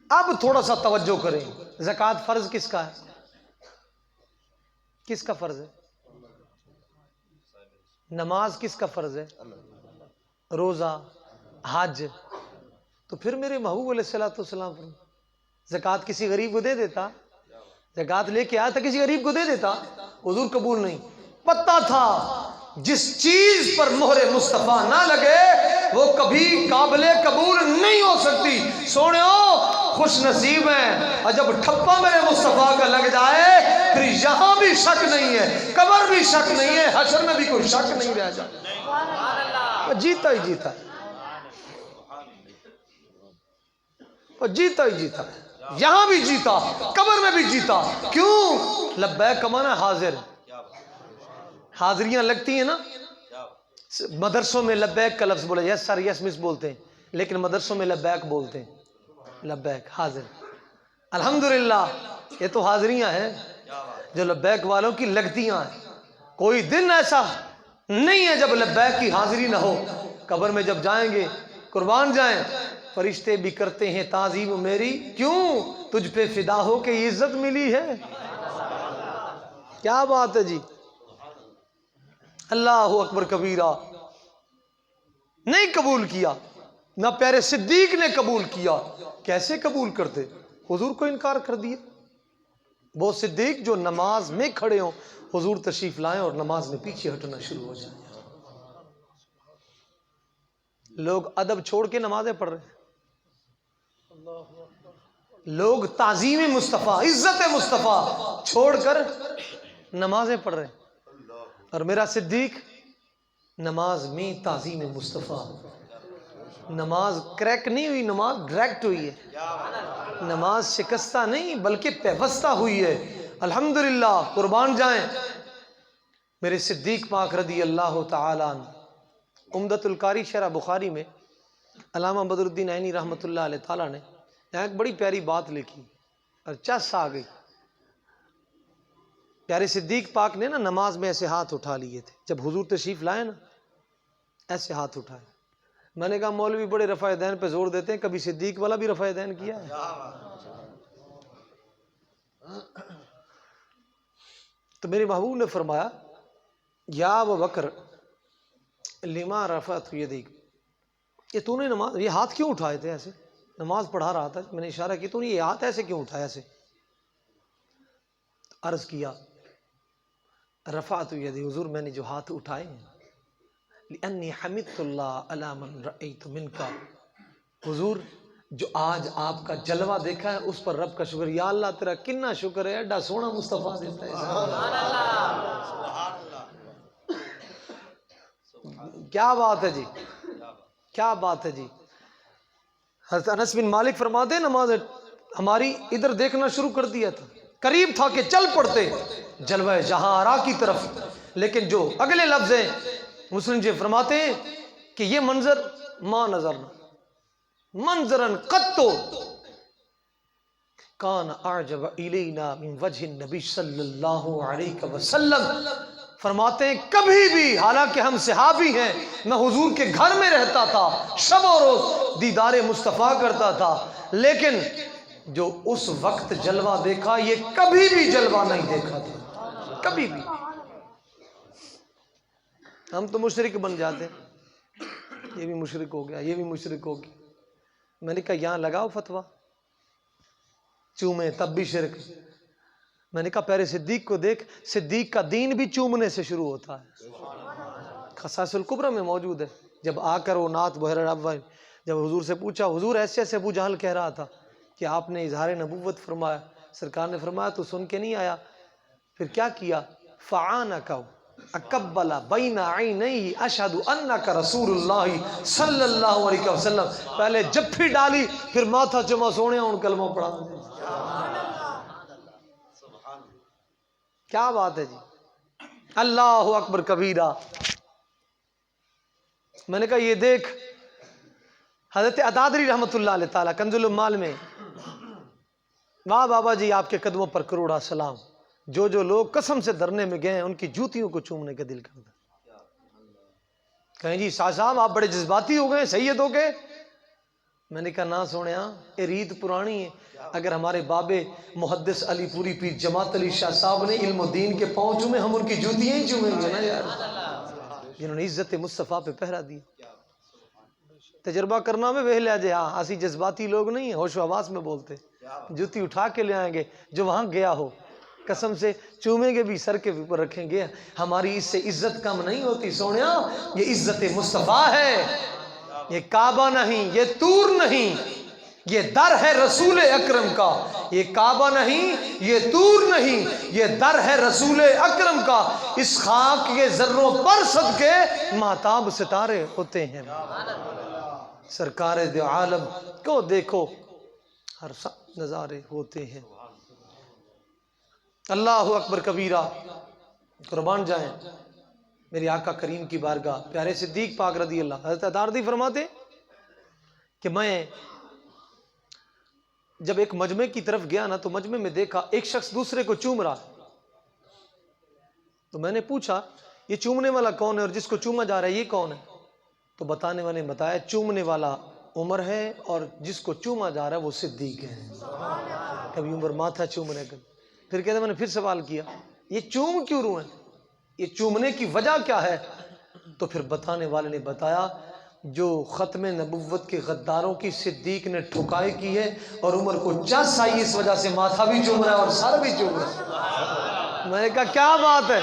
اب تھوڑا سا توجہ کریں، زکوٰۃ فرض کس کا ہے؟ کس کا فرض ہے؟ نماز کس کا فرض ہے؟ روزہ، حج۔ تو پھر میرے محبوب علیہ الصلوۃ والسلام زکوٰۃ کسی غریب کو دے دیتا، زکوٰۃ لے کے آیا تھا کسی غریب کو دے دیتا، حضور قبول نہیں۔ پتہ تھا جس چیز پر مہر مصطفیٰ نہ لگے وہ کبھی قابل قبول نہیں ہو سکتی۔ سونےو خوش نصیب ہیں، اور جب ٹھپا میرے مصطفیٰ کا لگ جائے پھر یہاں بھی شک نہیں ہے، قبر بھی شک نہیں ہے، حشر میں بھی کوئی شک نہیں رہ جاتا، جیتا ہی جیتا ہے، جیتا ہی جیتا، یہاں بھی جیتا، قبر میں بھی جیتا۔ کیوں؟ لبیک کا معنی حاضر، حاضریاں لگتی ہیں نا، مدرسوں میں لبیک کا لفظ بولا، یس سر یس مس بولتے ہیں، لیکن مدرسوں میں لبیک بولتے ہیں، لبیک حاضر۔ الحمدللہ یہ تو حاضریاں ہیں جو لبیک والوں کی لگتیاں ہیں۔ کوئی دن ایسا نہیں ہے جب لبیک کی حاضری نہ ہو۔ قبر میں جب جائیں گے، قربان جائیں، فرشتے بھی کرتے ہیں تعظیم میری، کیوں؟ تجھ پہ فدا ہو کے عزت ملی ہے۔ کیا بات ہے جی، اللہ اکبر کبیرہ۔ نہیں قبول کیا، نہ پیارے صدیق نے قبول کیا۔ کیسے قبول کرتے؟ حضور کو انکار کر دیا۔ وہ صدیق جو نماز میں کھڑے ہوں، حضور تشریف لائیں اور نماز میں پیچھے ہٹنا شروع ہو جائیں۔ لوگ ادب چھوڑ کے نمازیں پڑھ رہے ہیں، لوگ تعظیم مصطفیٰ، عزت مصطفیٰ چھوڑ کر نمازیں پڑھ رہے ہیں، اور میرا صدیق نماز میں تعظیم مصطفیٰ. نماز کریک نہیں ہوئی، نماز ڈائریکٹ ہوئی ہے. نماز شکستہ نہیں بلکہ پیوستہ ہوئی ہے. الحمدللہ، قربان جائیں میرے صدیق پاک رضی اللہ تعالیٰ عنہ. عمدۃ القاری شرح بخاری میں علامہ بدر الدین عینی رحمۃ اللہ علیہ تعالیٰ نے یہاں ایک بڑی پیاری بات لکھی اور چس آ گئی. پیارے صدیق پاک نے نا نماز میں ایسے ہاتھ اٹھا لیے تھے. جب حضور تشریف لائے نا ایسے ہاتھ اٹھائے. میں نے کہا مولوی بڑے رفع دین پہ زور دیتے ہیں، کبھی صدیق والا بھی رفع دین کیا ہے؟ تو میرے محبوب نے فرمایا یا ابو بکر لما رفعت یدیک، کہ تو نے نماز یہ ہاتھ کیوں اٹھائے تھے ایسے؟ نماز پڑھا رہا تھا، میں نے اشارہ کیا تو نے یہ ہاتھ ایسے کیوں اٹھایا ایسے؟ عرض کیا رفعت یدی، حضور میں نے جو ہاتھ اٹھائے ہیں لأنی حمدت اللہ علی من رأیت منک، حضور جو آج آپ کا جلوہ دیکھا ہے اس پر رب کا شکر. یا اللہ تیرا کنا شکر ہے، ایڈا سونا مصطفیٰ دیتا ہے. کیا بات ہے جی، کیا بات ہے جی. حضرت انس بن مالک فرماتے ہیں نماز ہماری ادھر دیکھنا شروع کر دیا تھا، قریب تھا کہ چل پڑتے جلوہ جہاں آرا کی طرف. لیکن جو اگلے لفظ ہیں مسلم جی فرماتے ہیں کہ یہ منظر ما نظرنا منظرن قطو کان اعجب الینا من وجہ النبی صلی اللہ علیہ وسلم. فرماتے ہیں کبھی بھی، حالانکہ ہم صحابی ہیں، میں حضور کے گھر میں رہتا تھا، شب و روز دیدار مصطفیٰ کرتا تھا، لیکن جو اس وقت جلوہ دیکھا یہ کبھی بھی جلوہ نہیں دیکھا تھا، کبھی بھی. ہم تو مشرک بن جاتے، یہ بھی مشرک ہو گیا، یہ بھی مشرک ہو گیا. میں نے کہا یہاں لگاؤ فتویٰ، چومے تب بھی شرک. میں نے کہا پیارے صدیق کو دیکھ، صدیق کا دین بھی چومنے سے شروع ہوتا ہے. خصائص الکبریٰ میں موجود ہے. جب آ کر وہ نعت بحر ابواب، جب حضور سے پوچھا، حضور ایسے ایسے ابو جہل کہہ رہا تھا کہ آپ نے اظہار نبوت فرمایا، سرکار نے فرمایا تو سن کے نہیں آیا؟ پھر کیا کیا؟ فعانک اقبل بین عینیہ اشہد انک رسول اللہ صلی اللہ علیہ وسلم. پہلے جپھی ڈالی پھر ماتھا چما سونے ان کلمہ پڑھا. کیا بات ہے جی، اللہ اکبر کبیرہ. میں نے کہا یہ دیکھ حضرت عدادری رحمۃ اللہ علیہ تعالیٰ کنز العمال میں، واہ بابا جی آپ کے قدموں پر کروڑا سلام. جو جو لوگ قسم سے دھرنے میں گئے ہیں ان کی جوتیوں کو چومنے کا دل کرتا. کہیں جی صاحب آپ بڑے جذباتی ہو گئے، سید ہو گئے. میں نے کہا نہ سوڑیا یہ ریت پرانی ہے. اگر ہمارے بابے محدث علی پوری پیر جماعت علی شاہ صاحب نے علم و دین کے پاؤں چومے، ہم ان کی جوتیاں ہی چومیں گے نا یار، جنہوں نے عزت مصطفیٰ پہ پہرا دیا. تجربہ کرنا میں وہ لے جائے، ہاں اسی جذباتی لوگ نہیں ہیں، ہوش و حواس میں بولتے. جوتی اٹھا کے لے آئیں گے، جو وہاں گیا ہو قسم سے چومیں گے بھی، سر کے اوپر رکھیں گے. ہماری اس سے عزت کم نہیں ہوتی سونیا، یہ عزت مصطفیٰ ہے. یہ کعبہ نہیں، یہ طور نہیں، یہ در ہے رسول اکرم کا. یہ کعبہ نہیں، یہ طور نہیں، یہ در ہے رسول اکرم کا. اس خاک کے ذروں پر صدقے مہتاب ستارے ہوتے ہیں. سرکار دو عالم کو دیکھو ہر نظارے ہوتے ہیں. اللہ اکبر کبیرہ. قربان جائیں میرے آقا کریم کی بارگاہ. پیارے صدیق پاک رضی اللہ. حضرت عدادری فرماتے کہ میں جب ایک مجمع کی طرف گیا نا تو مجمع میں دیکھا ایک شخص دوسرے کو چوم رہا. تو میں نے پوچھا یہ چومنے والا کون ہے اور جس کو چوما جا رہا ہے یہ کون ہے؟ تو بتانے والے نے بتایا چومنے والا عمر ہے اور جس کو چوما جا رہا ہے وہ صدیق ہے. کبھی عمر ماتھا چومنے کا. پھر کہتے میں نے پھر سوال کیا یہ چوم کیوں رہے ہیں، یہ چومنے کی وجہ کیا ہے؟ تو پھر بتانے والے نے بتایا جو ختم نبوت کے غداروں کی صدیق نے ٹھکائی کی ہے اور عمر کو چس آئی اس وجہ سے ماتھا بھی چوم رہا ہے اور سر بھی چوم رہا ہے. میں نے کہا کیا بات ہے؟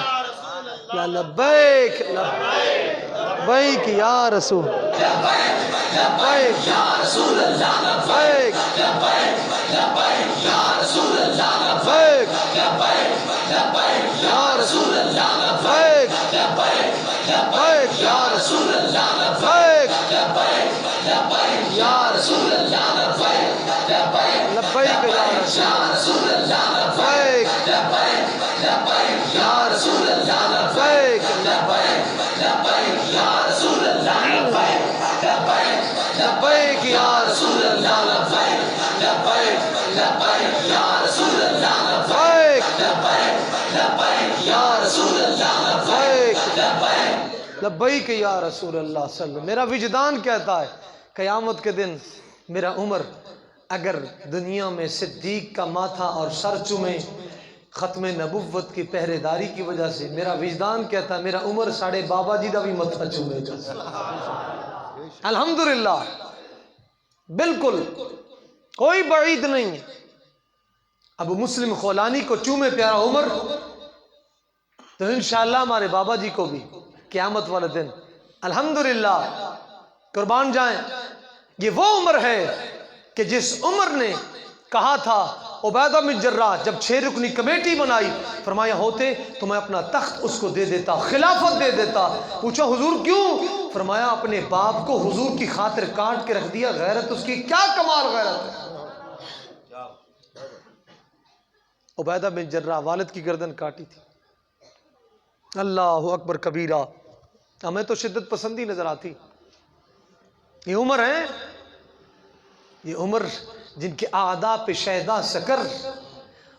یا لبیک لبیک یا رسول، لبیک یا رسول اللہ، لبیک لبیک یا رسول اللہ، لبیک لبیک یا رسول اللہ، لبیک لبیک یا لبیک یا رسول اللہ لبیک یا رسول اللہ لبیک یا رسول اللہ لبیک یا رسول اللہ لبیک یا رسول اللہ لبیک یا رسول اللہ لبیک یا رسول اللہ لبیک یا رسول اللہ صلی اللہ علیہ وسلم۔ میرا وجدان کہتا ہے قیامت کے دن میرا عمر اگر دنیا میں صدیق کا ماتھا اور سر چومے ختم نبوت کی پہرے داری کی وجہ سے، میرا وجدان کہتا ہے میرا عمر ساڑھے بابا جی دا بھی ماتھا چومے گا۔ الحمدللہ، بالکل کوئی بعید نہیں ہے۔ ابو مسلم خولانی کو چومے پیارا عمر تو انشاءاللہ ہمارے بابا جی کو بھی قیامت والے دن الحمدللہ قربان جائیں۔ یہ وہ عمر ہے کہ جس عمر نے کہا تھا عبیدہ بن جراح جب 6 رکنی کمیٹی بنائی، فرمایا ہوتے تو میں اپنا تخت اس کو دے دیتا، خلافت دے دیتا۔ پوچھا حضور کیوں؟ فرمایا اپنے باپ کو حضور کی خاطر کاٹ کے رکھ دیا، غیرت اس کی کیا کمال غیرت ہے۔ عبیدہ بن جراح والد کی گردن کاٹی تھی۔ اللہ اکبر کبیرہ، ہمیں تو شدت پسندی نظر آتی۔ یہ عمر ہے، یہ عمر جن کے اعداء پہ شہداء سکر،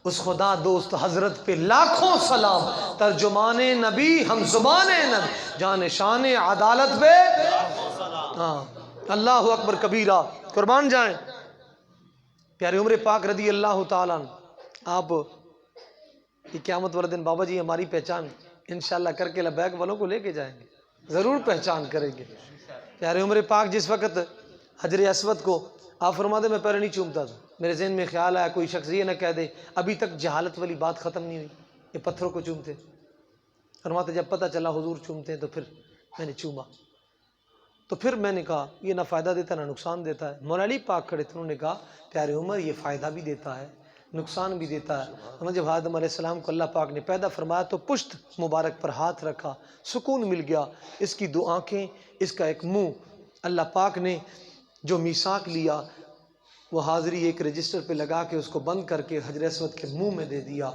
اس خدا دوست حضرت پہ لاکھوں سلام، ترجمان نبی ہم زبان نبی، جان شان عدالت پہ اللہ اکبر کبیرہ۔ قربان جائیں پیارے عمر پاک رضی اللہ تعالیٰ عنہ۔ آپ یہ قیامت والے دن بابا جی ہماری پہچان انشاءاللہ کر کے لبیک والوں کو لے کے جائیں گے، ضرور پہچان کریں گے۔ پیارے عمر پاک جس وقت حجر اسود کو آپ فرماتے میں پہلے نہیں چومتا تھا، میرے ذہن میں خیال آیا کوئی شخص یہ نہ کہہ دے ابھی تک جہالت والی بات ختم نہیں ہوئی، یہ پتھروں کو چومتے۔ فرماتے جب پتہ چلا حضور چومتے ہیں تو پھر میں نے چوما، تو پھر میں نے کہا یہ نہ فائدہ دیتا نہ نقصان دیتا ہے۔ مولا علی پاک کھڑے تھے، انہوں نے کہا پیارے عمر یہ فائدہ بھی دیتا ہے نقصان بھی دیتا ہے۔ جب آدم علیہ السلام کو اللہ پاک نے پیدا فرمایا تو پشت مبارک پر ہاتھ رکھا، سکون مل گیا، اس کی 2 آنکھیں، اس کا ایک منہ، اللہ پاک نے جو میثاق لیا وہ حاضری ایک رجسٹر پہ لگا کے اس کو بند کر کے حجر اسود کے منہ میں دے دیا۔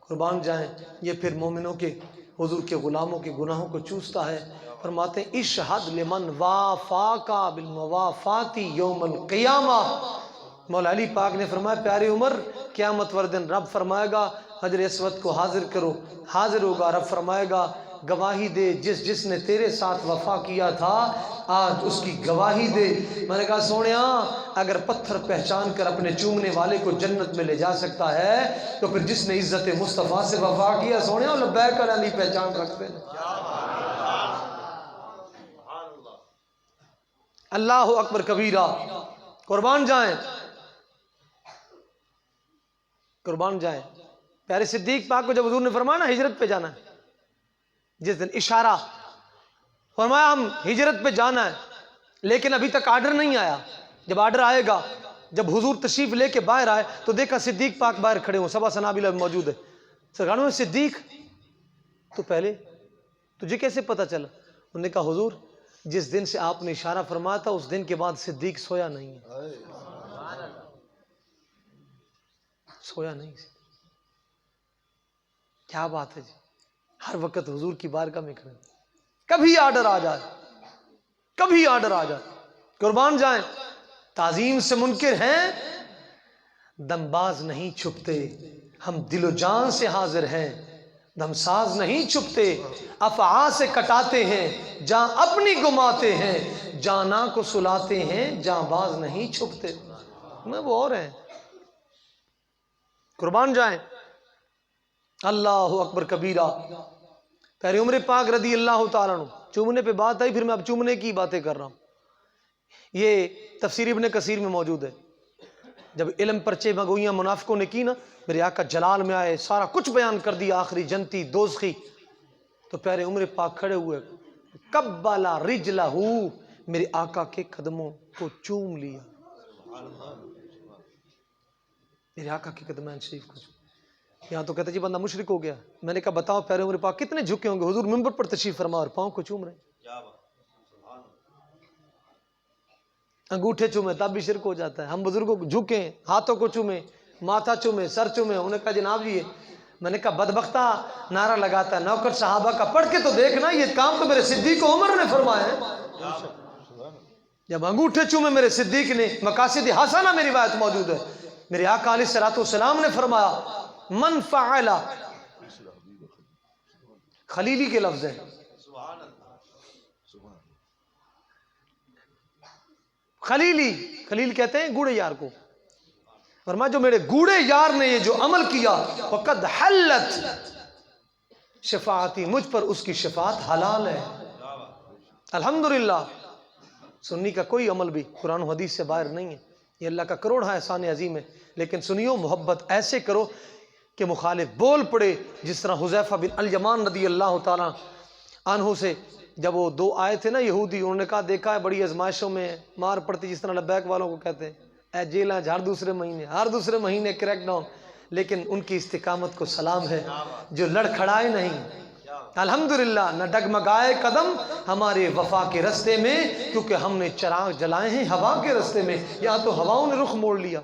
قربان جائیں یہ پھر مومنوں کے حضور کے غلاموں کے گناہوں کو چوستا ہے۔ فرماتے ہیں اشہد لمن وافاک بالموافات یوم القیامہ۔ مولا علی پاک نے فرمایا پیارے عمر قیامت والے دن رب فرمائے گا حجر اسود کو حاضر کرو، حاضر ہوگا، رب فرمائے گا گواہی دے جس نے تیرے ساتھ وفا کیا تھا آج اس کی گواہی دے۔ میں نے کہا سونیا اگر پتھر پہچان کر اپنے چومنے والے کو جنت میں لے جا سکتا ہے تو پھر جس نے عزت مصطفیٰ سے وفا کیا سونیا لبیک علی پہچان رکھتے ہیں۔ اللہ اکبر کبیرہ۔ قربان جائیں قربان جائیں پیارے صدیق پاک کو جب حضور نے فرمایا نا ہجرت پہ جانا ہے، جس دن اشارہ فرمایا ہم ہجرت پہ جانا ہے لیکن ابھی تک آرڈر نہیں آیا، جب آرڈر آئے گا، جب حضور تشریف لے کے باہر آئے تو دیکھا صدیق پاک باہر کھڑے ہوں، سبا سنابلہ موجود ہے۔ سرکاروں میں صدیق تو پہلے تجھے کیسے پتہ چلا؟ انہوں نے کہا حضور جس دن سے آپ نے اشارہ فرمایا تھا اس دن کے بعد صدیق سویا نہیں ہے، سویا نہیں۔ کیا بات ہے جی، ہر وقت حضور کی بارگاہ میں کھڑے، کبھی آرڈر آ جائے، کبھی آرڈر آ جائے۔ قربان جائیں تعظیم سے منکر ہیں، دمباز نہیں چھپتے، ہم دل و جان سے حاضر ہیں، دمساز نہیں چھپتے، افعا سے کٹاتے ہیں جہاں اپنی گماتے ہیں، جانا کو سلاتے ہیں جہاں باز نہیں چھپتے۔ میں وہ اور ہیں۔ قربان جائیں اللہ اکبر کبیرہ۔ پیارے عمر پاک رضی اللہ تعالیٰ عنہ، چومنے پہ بات آئی، پھر میں اب چومنے کی باتیں کر رہا ہوں۔ یہ تفسیر ابن کثیر میں موجود ہے۔ جب علم پرچے مگوئیاں منافقوں نے کی نا، میرے آقا جلال میں آئے، سارا کچھ بیان کر دیا، آخری جنتی دوزخی، تو پیارے عمر پاک کھڑے ہوئے، قبلا رجلہ، میرے آقا کے قدموں کو چوم لیا، میرے آقا کے قدمین شریف کو چوم۔ یہاں تو کہتے جی بندہ مشرک ہو گیا۔ میں نے کہا بتاؤ پیارے عمر پاک کتنے جھکے ہوں گے، حضور منبر پر تشریف فرما اور پاؤں کو چوم رہے ہیں۔ انگوٹھے چومے تب بھی شرک ہو جاتا ہے. ہم بزرگوں کو جھکیں، ہاتھوں کو چومیں، ماتھا چومیں، سر چومیں. انہوں نے کہا جناب جی میں نے کہا بدبختہ نعرہ لگاتا ہے نوکر صحابہ کا، پڑھ کے تو دیکھنا یہ کام تو میرے صدیق عمر نے فرمایا ہے. جب انگوٹھے چومے میرے صدیق نے، مقاصد حسنہ میں روایت موجود ہے، میرے آقا علیہ الصلوۃ والسلام نے فرمایا من فعل، خلیلی کے لفظ ہیں، خلیل کہتے ہیں گوڑے یار کو. فرمایا جو میرے گوڑے یار نے یہ جو عمل کیا، وقد حلت شفاعتی، مجھ پر اس کی شفاعت حلال ہے. الحمدللہ سنی کا کوئی عمل بھی قرآن و حدیث سے باہر نہیں ہے، یہ اللہ کا کروڑ احسان عظیم ہے. لیکن سنیو محبت ایسے کرو کہ مخالف بول پڑے. جس طرح حذیفہ بن الیمان رضی اللہ تعالیٰ عنہ سے جب وہ دو آئے تھے نا یہودی، انہوں نے کہا دیکھا ہے بڑی ازمائشوں میں مار پڑتی، جس طرح لبیک والوں کو کہتے ہیں اے جیلیں ہر دوسرے مہینے کریک ڈاؤن، لیکن ان کی استقامت کو سلام ہے جو لڑکھڑائے نہیں. الحمدللہ نہ ڈگمگائے قدم ہمارے وفا کے رستے میں، کیونکہ ہم نے چراغ جلائے ہیں ہوا کے رستے میں، یا تو ہواؤں نے رخ موڑ لیا.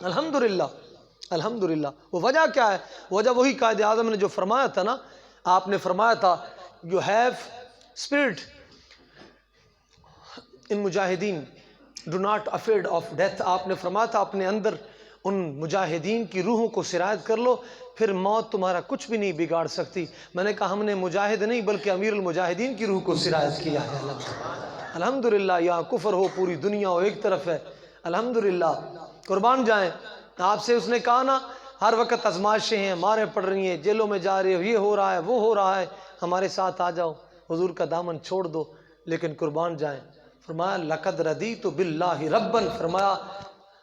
الحمدللہ الحمدللہ. وہ وجہ کیا ہے؟ وجہ وہی قائد اعظم نے جو فرمایا تھا نا، آپ نے فرمایا تھا یو ہیو اسپرٹ ان مجاہدین ڈو ناٹ افیئرڈ آف ڈیتھ. آپ نے فرمایا تھا اپنے اندر ان مجاہدین کی روحوں کو سرایت کر لو، پھر موت تمہارا کچھ بھی نہیں بگاڑ سکتی. میں نے کہا ہم نے مجاہد نہیں بلکہ امیر المجاہدین کی روح کو سرایت کیا ہے. الحمدللہ یہاں کفر ہو پوری دنیا ہو ایک طرف ہے. الحمدللہ قربان جائیں. آپ سے اس نے کہا نا ہر وقت آزمائشیں ہیں، ماریں پڑ رہی ہیں، جیلوں میں جا رہے ہو، یہ ہو رہا ہے وہ ہو رہا ہے، ہمارے ساتھ آ جاؤ، حضور کا دامن چھوڑ دو. لیکن قربان جائیں فرمایا لقد رضیت باللہ ربا، فرمایا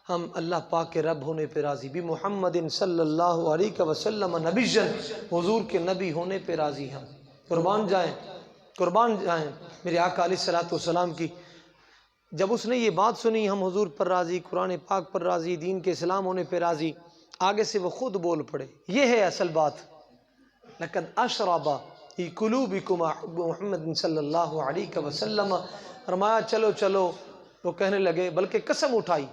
ہم اللہ پاک کے رب ہونے پہ راضی، بھی محمد صلی اللہ علیہ وسلم نبی جن، حضور کے نبی ہونے پہ راضی ہم. قربان جائیں میرے آقا علیہ الصلوۃ والسلام کی. جب اس نے یہ بات سنی ہم حضور پر راضی، قرآن پاک پر راضی، دین کے اسلام ہونے پہ راضی، آگے سے وہ خود بول پڑے. یہ ہے اصل بات. لقد اشرب فی قلوبکم محمد صلی اللہ علیہ وسلم. فرمایا چلو چلو. وہ کہنے لگے بلکہ قسم اٹھائی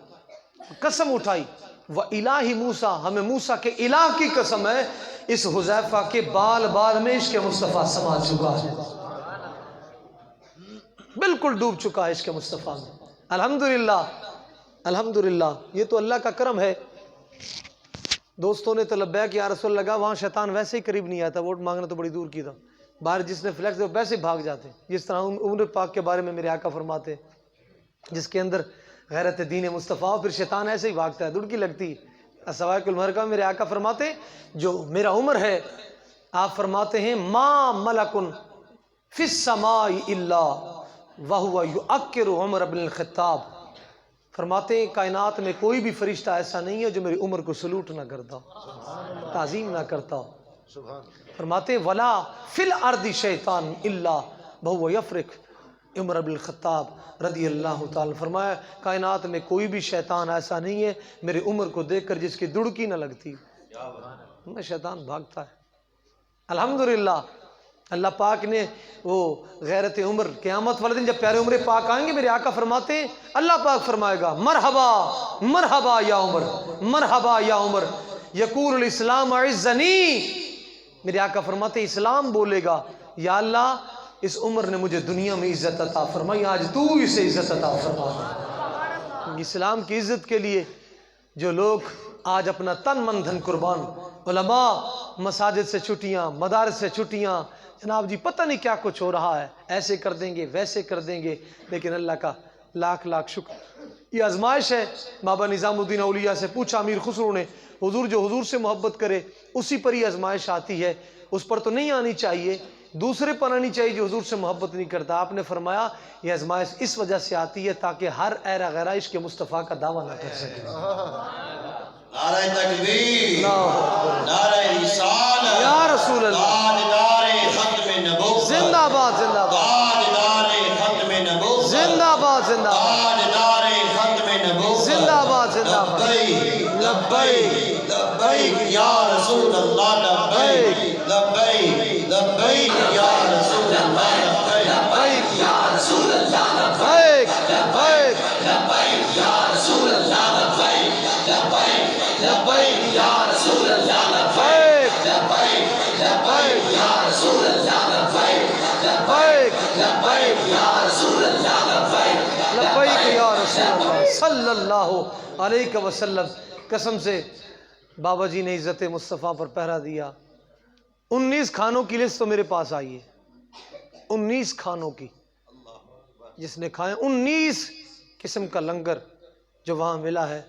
وَإِلَٰهِ موسیٰ، ہمیں موسیٰ کے الہ کی قسم ہے، اس حذیفہ کے بال بال میں عشق مصطفیٰ سما چکا ہے، بالکل ڈوب چکا ہے عشق مصطفیٰ میں. الحمدللہ الحمدللہ. یہ تو اللہ کا کرم ہے. دوستوں نے تو لبیک یا رسول لگا، وہاں شیطان ویسے ہی قریب نہیں آتا، ووٹ مانگنا تو بڑی دور کی تھا. باہر جس نے فلیکس دے ویسے بھاگ جاتے. جس طرح عمر پاک کے بارے میں میرے آقا فرماتے جس کے اندر غیرت دین مصطفیٰ، پھر شیطان ایسے ہی بھاگتا ہے، دڑکی لگتی. السوائق المحرقہ میں میرے آقا فرماتے جو میرا عمر ہے، آپ فرماتے ہیں ما ملکن فی السماء الا وہو یؤکر عمر بن الخطاب. فرماتے ہیں کائنات میں کوئی بھی فرشتہ ایسا نہیں ہے جو میری عمر کو سلوٹ نہ کرتا، تعظیم نہ کرتا. فرماتے ہیں ولا فی الارض شیطان الا وہو یفرق عمر بن الخطاب رضی اللہ تعالی. فرمایا کائنات میں کوئی بھی شیطان ایسا نہیں ہے میرے عمر کو دیکھ کر جس کی دڑکی نہ لگتی. میں شیطان بھاگتا ہے. الحمدللہ اللہ پاک نے وہ غیرت عمر قیامت والے دن جب پیارے عمر پاک آئیں گے، میرے آقا فرماتے ہیں اللہ پاک فرمائے گا مرحبا مرحبا یا عمر، مرحبا یا عمر، یقول الاسلام اعزنی. میرے آقا فرماتے ہیں اسلام بولے گا یا اللہ اس عمر نے مجھے دنیا میں عزت عطا فرمائی، آج تو اسے عزت عطا فرما. اسلام کی عزت کے لیے جو لوگ آج اپنا تن من دھن قربان، علماء مساجد سے چھٹیاں، مدارس سے چھٹیاں، جناب جی پتہ نہیں کیا کچھ ہو رہا ہے، ایسے کر دیں گے ویسے کر دیں گے. لیکن اللہ کا لاکھ لاکھ شکر، یہ آزمائش ہے. بابا نظام الدین اولیاء سے پوچھا امیر خسرو نے، حضور جو حضور سے محبت کرے اسی پر ہی آزمائش آتی ہے، اس پر تو نہیں آنی چاہیے، دوسرے پر آنی چاہیے جو حضور سے محبت نہیں کرتا. آپ نے فرمایا یہ آزمائش اس وجہ سے آتی ہے تاکہ ہر ایرا غیرہ عشق مصطفیٰ کا دعویٰ نہ کر سکے. نعرہ تکبیر، نعرہ رسالت، یا رسول اللہ، تاجدار ختم نبوت، زندہ باد زندہ باد، تاجدار ختم نبوت، زندہ باد زندہ باد، تاجدار ختم نبوت، زندہ باد زندہ باد. لبیک لبیک لبیک یا رسول اللہ، لبیک لبیک لبیک یا رسول اللہ، لبیک یا رسول اللہ، لبیک لبیک اللہ علیہ وسلم. قسم سے بابا جی نے عزت مصطفیٰ پر پہرا دیا. 19 کھانوں کی لسٹ تو میرے پاس آئی ہے، 19 کھانوں کی، جس نے کھائے 19 قسم کا لنگر جو وہاں ملا ہے.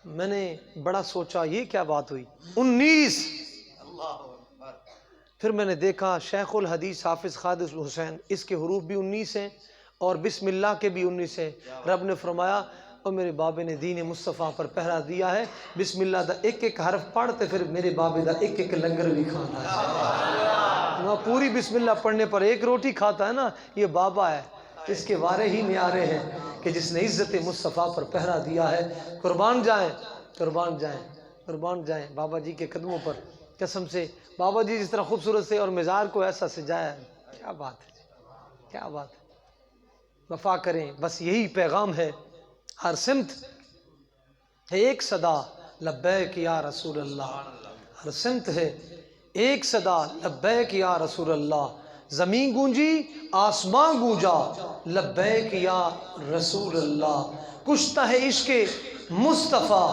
میں نے بڑا سوچا یہ کیا بات ہوئی، 19. پھر میں نے دیکھا شیخ الحدیث حافظ خالد حسین، اس کے حروف بھی 19 ہیں اور بسم اللہ کے بھی 19 ہیں. رب نے فرمایا اور میرے بابے نے دین مصطفیٰ پر پہرا دیا ہے، بسم اللہ دا ایک ایک حرف پڑھتے پھر میرے بابے دا ایک ایک لنگر بھی کھانا ہے. وہ پوری بسم اللہ پڑھنے پر ایک روٹی کھاتا ہے نا، یہ بابا ہے. اس کے وارے ہی نیارے ہیں کہ جس نے عزت مصطفیٰ پر پہرا دیا ہے. قربان جائیں، قربان جائیں، قربان جائیں بابا جی کے قدموں پر. قسم سے بابا جی جس طرح خوبصورت سے اور مزار کو ایسا سجایا ہے، کیا بات ہے، کیا بات ہے. وفا کریں، بس یہی پیغام ہے. ہر سمت ہے ایک صدا لبیک یا رسول اللہ، ہر سمت ہے ایک صدا لبیک یا رسول اللہ. زمین گونجی آسمان گونجا لبیک یا رسول اللہ. کشتا ہے عشق مصطفیٰ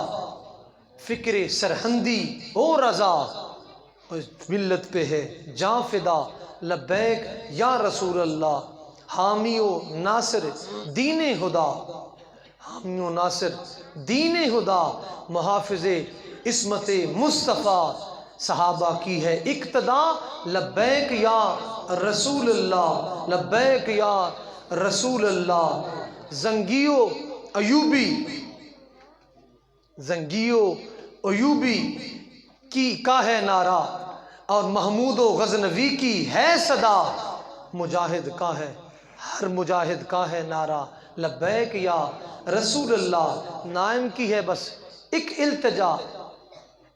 فکر سرہندی ہو رضا، ملت پہ ہے جاں فدا لبیک یا رسول اللہ. حامی و ناصر دین خدا، حامی و ناصر دین خدا، محافظ عصمت مصطفیٰ، صحابہ کی ہے اقتدا لبیک یا رسول اللہ، لبیک یا رسول اللہ. زنگیو ایوبی، زنگیو ایوبی کی کا ہے نعرہ اور محمود و غزنوی کی ہے صدا. مجاہد کا ہے ہر مجاہد کا ہے نعرہ لبیک یا رسول اللہ. نائم کی ہے بس ایک التجا،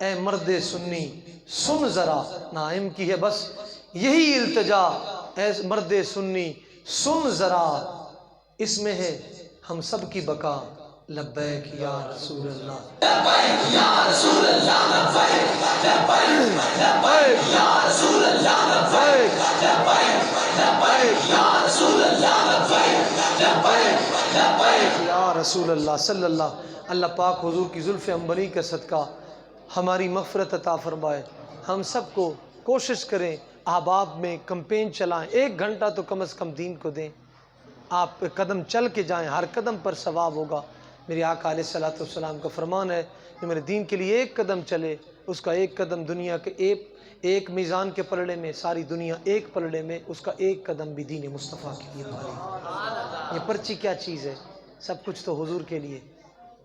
اے مرد سنی سن ذرا. نائم کی ہے بس یہی التجا، اے مرد سنی سن ذرا. اس میں ہے ہم سب کی بقا لبیک یا رسول اللہ. لبیک یا رسول اللہ، لبیک لبیک یا رسول اللہ، لبیک لبیک یا رسول اللہ، لبیک لبیک یا رسول اللہ صلی اللہ. اللہ پاک حضور کی زلف عنبری کا صدقہ ہماری مغفرت عطا فرمائے. ہم سب کو کوشش کریں، احباب میں کمپین چلائیں، 1 گھنٹہ تو کم از کم دین کو دیں. آپ قدم چل کے جائیں، ہر قدم پر ثواب ہوگا. میرے آقا علیہ الصلوۃ والسلام کا فرمان ہے کہ میرے دین کے لیے 1 قدم چلے، اس کا 1 قدم دنیا کے ایک میزان کے پلڑے میں، ساری دنیا ایک پلڑے میں، اس کا 1 قدم بھی دین مصطفیٰ کے لیے بھاری. یہ پرچی کیا چیز ہے، سب کچھ تو حضور کے لیے.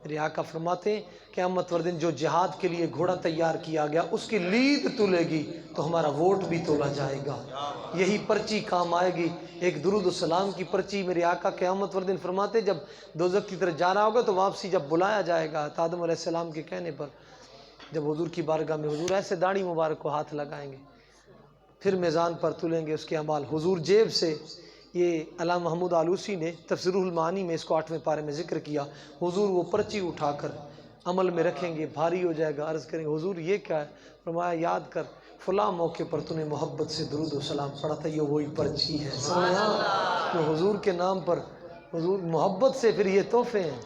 میرے آقا فرماتے ہیں قیامت والے دن جو جہاد کے لیے گھوڑا تیار کیا گیا اس کی لید تلے گی تو ہمارا ووٹ بھی تولا جائے گا. یہی پرچی کام آئے گی، ایک درود و سلام کی پرچی. میرے آقا قیامت والے دن فرماتے جب دوزخ کی طرف جا رہا ہوگا تو واپسی جب بلایا جائے گا آدم علیہ السلام کے کہنے پر، جب حضور کی بارگاہ میں حضور ایسے داڑھی مبارک کو ہاتھ لگائیں گے، پھر میزان پر تلیں گے اس کے اعمال. حضور جیب سے، یہ علامہ محمود آلوسی نے تفسیر المعانی میں اس کو 8ویں پارے میں ذکر کیا، حضور وہ پرچی اٹھا کر عمل میں رکھیں گے، بھاری ہو جائے گا. عرض کریں گے حضور یہ کیا ہے؟ فرمایا یاد کر فلاں موقع پر تو نے محبت سے درود و سلام پڑھا تھا، یہ وہی پرچی ہے. سمجھا کہ حضور کے نام پر حضور محبت سے پھر یہ تحفے ہیں.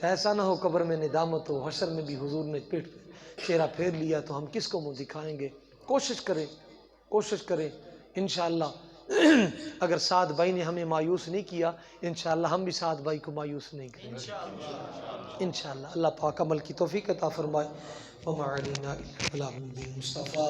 ایسا نہ ہو قبر میں ندامت ہو، حشر میں بھی حضور نے پیٹ پہ چہرہ پھیر لیا تو ہم کس کو منہ دکھائیں گے. کوشش کریں، کوشش کریں. انشاءاللہ اگر سعد بھائی نے ہمیں مایوس نہیں کیا، انشاءاللہ ہم بھی سعد بھائی کو مایوس نہیں کریں گے انشاءاللہ. اللہ پاک عمل کی توفیق عطا فرمائے. وما علینا الا البلاغ المبین. مصطفیٰ